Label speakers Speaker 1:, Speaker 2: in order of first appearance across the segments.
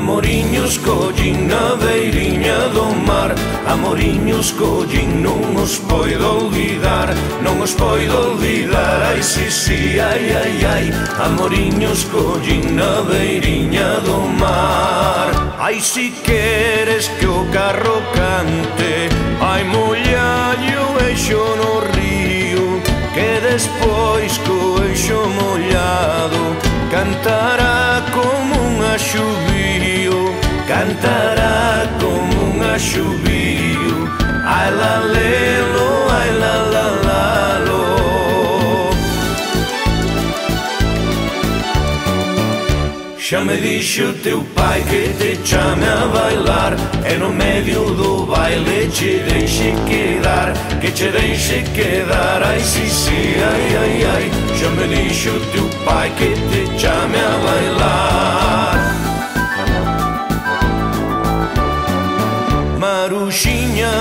Speaker 1: Amoriños collín na beiriña do mar, amoriños collín, non os poido olvidar, non os poido olvidar. Ai, si, si, ai, ai, ai, amoriños collín na beiriña do mar. Ai, si queres que o carro cante, ai, mollallo o eixo no río, que despois co eixo mollado cantará como un axubío, cantará como un axubío. Ai la lelo, ai la la lalo. Xa me dixo teu pai que te chame a bailar, e no medio do baile che deixe quedar, que che deixe quedar. Ai, si, si, ai, ai, ai, xa me dixo teu pai que te chame a bailar. Maruxiña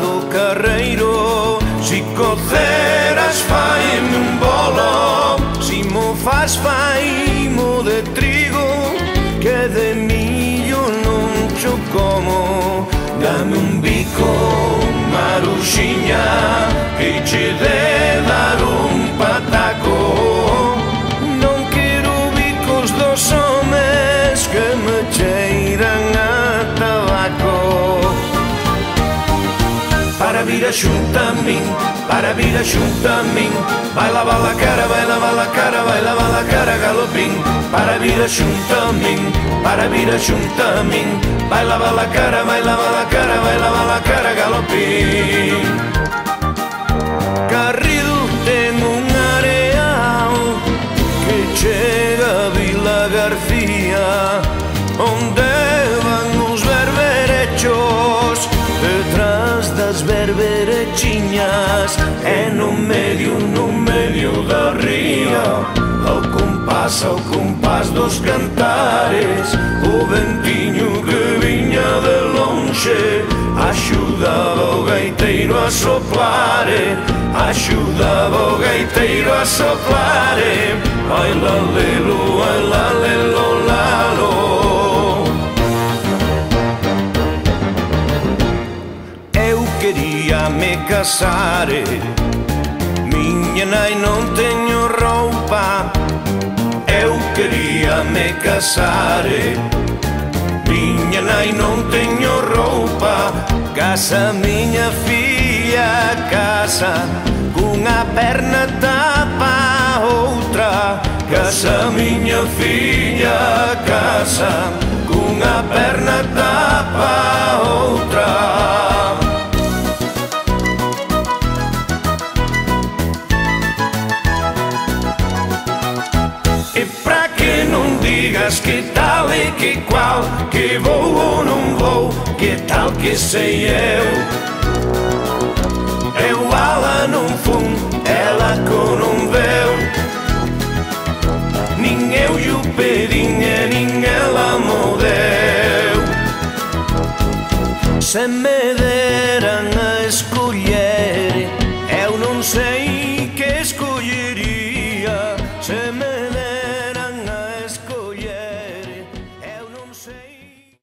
Speaker 1: do carreiro, si coceras faime un bolo, si mo fas faimo de trigo, que de millo non cho como. Dame un bico, Maruxiña, que che de dar un pataco. Non quero bicos dos homes que me cheiran a tabaco. Para vir a xunta a min, para vir a xunta a min, vai lavar a cara, vai lavar a cara, vai lavar a cara galopín. Para vir a xunta a min, para vir a xunta a min, vai lavar a cara, vai lavar a cara, vai lavar a cara galopín. Carril ten un areal que chega a Vila García, onde van os berberechos detrás das berberechiñas, e no medio da ría, ao compás dos cantares, o ventiño que viña de lonxe axudaba o gaiteiro a soplare, axudaba o gaiteiro a soplare. Ai la lelo, ai la lelo, lalo. Eu quería me casare, miña nai non teño roupa. Eu quería me casare, miña nai non teño roupa. Casa miña filla, casa, cunha perna tapa a outra. Casa miña filla, casa, cunha perna tapa a outra. E pra que non digas que tal e que cual, que vou ou non vou, que tal que sei eu. Eu ala non fun, ela con